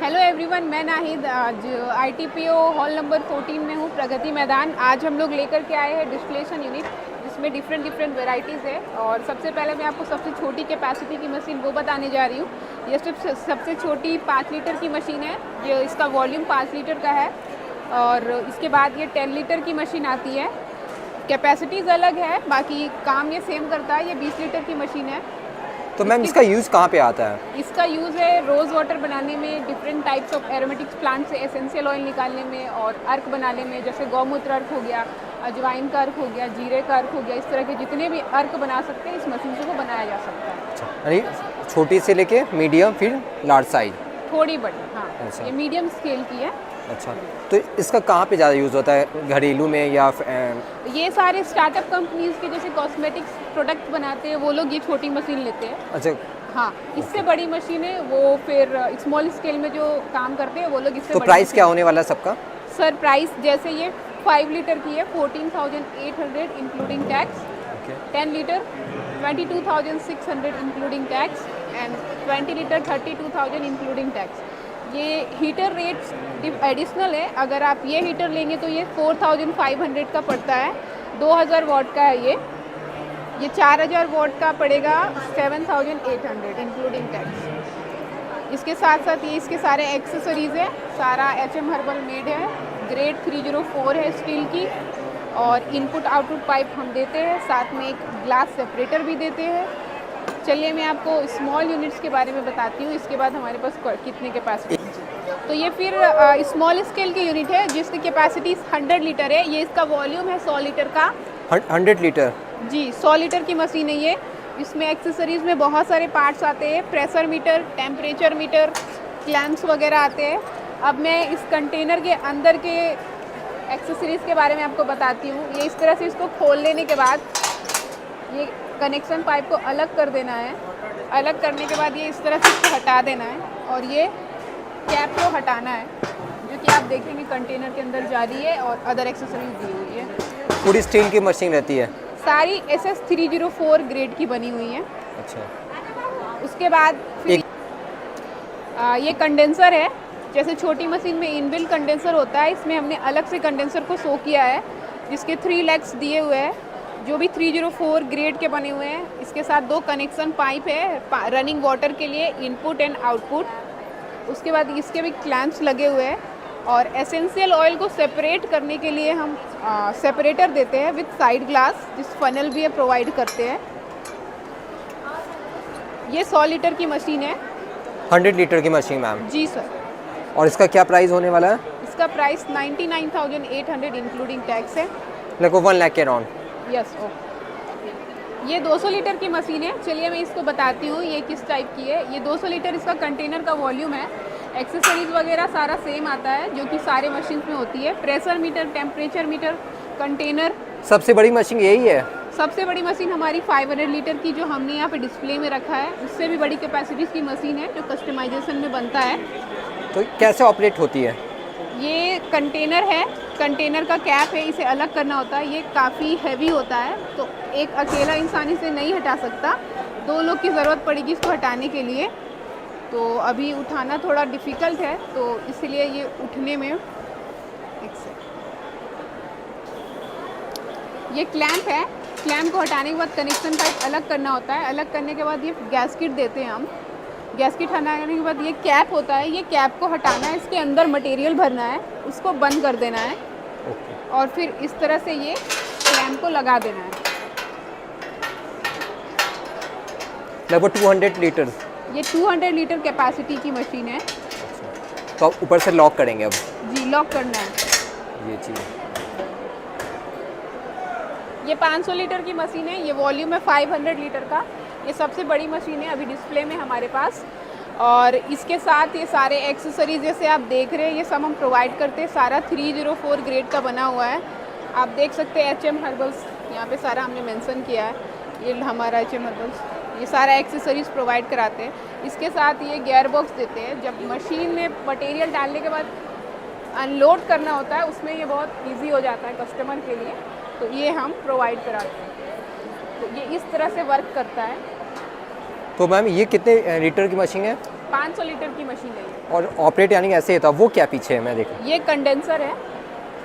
Hello everyone, मैं नाहिद आज ITPO hall number 14 में हूँ, प्रगति मैदान। आज हम लोग लेकर के आए हैं डिस्टिलेशन यूनिट, जिसमें डिफरेंट वेराइटीज़ है। और सबसे पहले मैं आपको सबसे छोटी कैपेसिटी की मशीन वो बताने जा रही हूँ। ये सबसे छोटी 5 लीटर की मशीन है। ये इसका वॉल्यूम 5 लीटर का है। और इसके बाद ये 10 लीटर की मशीन आती है। कैपेसिटीज़ अलग है, बाकी काम ये सेम करता है। ये 20 लीटर की मशीन है। तो मैम इसका यूज़ कहाँ पे आता है? इसका यूज़ है रोज़ वाटर बनाने में, different types of aromatics plant से एसेंशियल ऑयल निकालने में, और अर्क बनाने में, जैसे गौमूत्र अर्क हो गया, अजवाइन का अर्क हो गया, जीरे का अर्क हो गया। इस तरह के जितने भी अर्क बना सकते हैं, इस मशीन से वो बनाया जा सकता है। अच्छा, अरे छोटी से लेके मीडियम फिर लार्ज साइज। थोड़ी बड़ी, हाँ। अच्छा। ये मीडियम स्केल की है। अच्छा, तो इसका कहाँ पे ज़्यादा यूज़ होता है, घरेलू में या ये सारे स्टार्टअप कंपनीज के जैसे कॉस्मेटिक्स प्रोडक्ट बनाते हैं, वो लोग ये छोटी मशीन लेते हैं। अच्छा, हाँ, इससे बड़ी मशीन है वो फिर स्मॉल स्केल में जो काम करते हैं वो लोग इससे तो बड़ी प्राइस मशीन। क्या होने वाला है सबका? सर प्राइस जैसे ये 5 लीटर की है 14,800 including tax, 10 litre 22,600 including tax, and 20 litre 32,000 including tax. ये हीटर रेट्स एडिशनल है। अगर आप ये हीटर लेंगे तो ये 4,500 का पड़ता है। 2,000 वॉट का है ये 4,000 वॉट का पड़ेगा 7,800 इंक्लूडिंग टैक्स। इसके साथ साथ ये इसके सारे एक्सेसरीज़ है, सारा HM हर्बल मेड है, ग्रेड 304 है स्टील की, और इनपुट आउटपुट पाइप हम देते हैं, साथ में एक ग्लास सेपरेटर भी देते हैं। चलिए मैं आपको स्मॉल यूनिट्स के बारे में बताती हूँ, इसके बाद हमारे पास कितने कैपेसिटी। तो ये फिर स्मॉल स्केल की यूनिट है जिसकी कैपेसिटी 100 लीटर है। ये इसका वॉल्यूम है 100 लीटर का। 100 लीटर? जी, 100 लीटर की मशीन है ये। इसमें एक्सेसरीज़ में बहुत सारे पार्ट्स आते हैं, pressure meter, temperature meter, clamps वगैरह आते हैं। अब मैं इस कंटेनर के अंदर के एक्सेसरीज़ के बारे में आपको बताती हूँ। ये इस तरह से इसको खोल लेने के बाद ये कनेक्शन पाइप को अलग कर देना है। अलग करने के बाद ये इस तरह से इसको हटा देना है, और ये कैप को हटाना है, जो कि आप देखेंगे कंटेनर के अंदर जा रही है, और अदर एक्सेसरीज दी हुई है। पूरी स्टील की मशीन रहती है? सारी SS 304 ग्रेड की बनी हुई है। अच्छा। उसके बाद फिर ये कंडेंसर है। जैसे छोटी मशीन में इनबिल्ट कंडेंसर होता है, इसमें हमने अलग से कंडेंसर को सो किया है, जिसके 3 लेग्स दिए हुए हैं, जो भी 304 ग्रेड के बने हुए हैं। इसके साथ 2 कनेक्शन पाइप है रनिंग वाटर के लिए, इनपुट एंड आउटपुट। उसके बाद इसके भी क्लैंप्स लगे हुए हैं, और एसेंशियल ऑयल को सेपरेट करने के लिए हम सेपरेटर देते हैं विद साइड ग्लास, जिस फनल भी ये प्रोवाइड करते हैं। ये 100 लीटर की मशीन है। 100 लीटर की मशीन मैम? जी सर। और इसका क्या प्राइस होने वाला है? इसका प्राइस 99,800 इंक्लूडिंग टैक्स है। लगभग 1 लाख के अराउंड? यस। ओके, ये 200 लीटर की मशीन है। चलिए मैं इसको बताती हूँ ये किस टाइप की है। ये 200 लीटर इसका कंटेनर का वॉल्यूम है। एक्सेसरीज वगैरह सारा सेम आता है, जो कि सारे मशीन में होती है। Pressure meter, temperature meter, container. सबसे बड़ी मशीन यही है? सबसे बड़ी मशीन हमारी 500 लीटर की, जो हमने यहाँ पे डिस्प्ले में रखा है। उससे भी बड़ी कैपेसिटीज़ की मशीन है, जो कस्टमाइजेशन में बनता है। तो कैसे ऑपरेट होती है? ये कंटेनर है, कंटेनर का कैप है, इसे अलग करना होता है। ये काफ़ी हैवी होता है, तो एक अकेला इंसान इसे नहीं हटा सकता। 2 लोग की ज़रूरत पड़ेगी इसको हटाने के लिए। तो अभी उठाना थोड़ा डिफ़िकल्ट है, तो इसलिए ये उठने में ये क्लैंप है। क्लैंप को हटाने के बाद कनेक्शन पाइप अलग करना होता है। अलग करने के बाद ये गैस्केट देते हैं हम। गैस्केट हटाने के बाद ये कैप होता है, ये कैप को हटाना है, इसके अंदर मटेरियल भरना है, उसको बंद कर देना है। और फिर इस तरह से ये क्लैंप को लगा देना है। लगभग 200 लीटर? ये 200 लीटर कैपेसिटी की मशीन है। तो आप ऊपर से लॉक करेंगे अब? जी, लॉक करना है ये चीज़। ये 500 लीटर की मशीन है। ये वॉल्यूम है 500 लीटर का। ये सबसे बड़ी मशीन है अभी डिस्प्ले में हमारे पास। और इसके साथ ये सारे एक्सेसरीज जैसे आप देख रहे हैं, ये सब हम प्रोवाइड करते हैं। सारा 304 ग्रेड का बना हुआ है। आप देख सकते हैं HM हर्बल्स, यहाँ पे सारा हमने मेंशन किया है। ये हमारा HM हर्बल्स, ये सारा एक्सेसरीज प्रोवाइड कराते हैं। इसके साथ ये गियर बॉक्स देते हैं। जब मशीन में मटेरियल डालने के बाद अनलोड करना होता है, उसमें ये बहुत ईजी हो जाता है कस्टमर के लिए, तो ये हम प्रोवाइड कराते हैं। तो ये इस तरह से वर्क करता है। तो मैम ये कितने लीटर की मशीन है? 500 लीटर की मशीन है ये। और ऑपरेट यानी ऐसे ही था, वो क्या पीछे है मैं देखा? ये कंडेंसर है।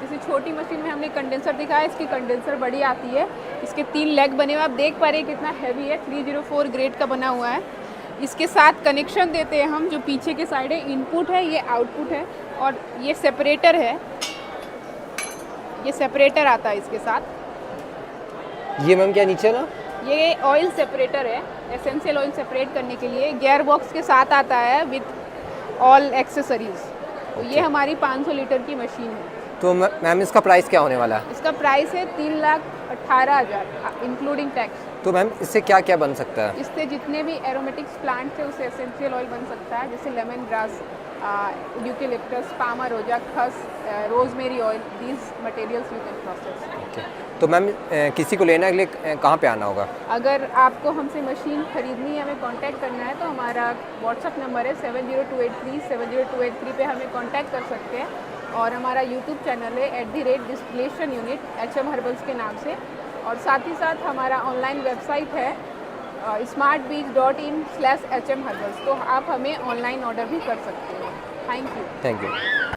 जैसे छोटी मशीन में हमने कंडेंसर दिखाया, इसकी कंडेंसर बड़ी आती है। इसके 3 लेग बने हुए, आप देख पा रहे हैं कितना हैवी है, 304 ग्रेड का बना हुआ है। इसके साथ कनेक्शन देते हैं हम, जो पीछे के साइड है इनपुट है, ये आउटपुट है, और ये सेपरेटर है, ये सेपरेटर आता है इसके साथ। ये मैम क्या नीचे ना? ये ऑयल सेपरेटर है, एसेंशियल ऑयल सेपरेट करने के लिए। गियर बॉक्स के साथ आता है विथ ऑल एक्सेसरीज। तो ये हमारी 500 लीटर की मशीन है। तो मैम इसका प्राइस क्या होने वाला है? इसका प्राइस है 3,18,000 इंक्लूडिंग टैक्स। तो मैम इससे क्या क्या बन सकता है? इससे जितने भी एरोमेटिक्स प्लांट्स है उससे एसेंशियल ऑयल बन सकता है, जैसे लेमन ग्रास, यूकेलिप्टस, पामा रोजा, खस, rosemary oil. These materials you can process. Okay, तो मैम किसी को लेने के लिए कहाँ पे आना होगा? अगर आपको हमसे मशीन खरीदनी है, हमें कांटेक्ट करना है, तो हमारा व्हाट्सअप नंबर है 70283 पे हमें कांटेक्ट कर सकते हैं। और हमारा यूट्यूब चैनल है @डिस्टिलेशन यूनिट HM हर्बल्स के नाम से। और साथ ही साथ हमारा ऑनलाइन वेबसाइट है smartbees.in/HM हर्बल्स। तो आप हमें ऑनलाइन ऑर्डर भी कर सकते हैं। Thank you.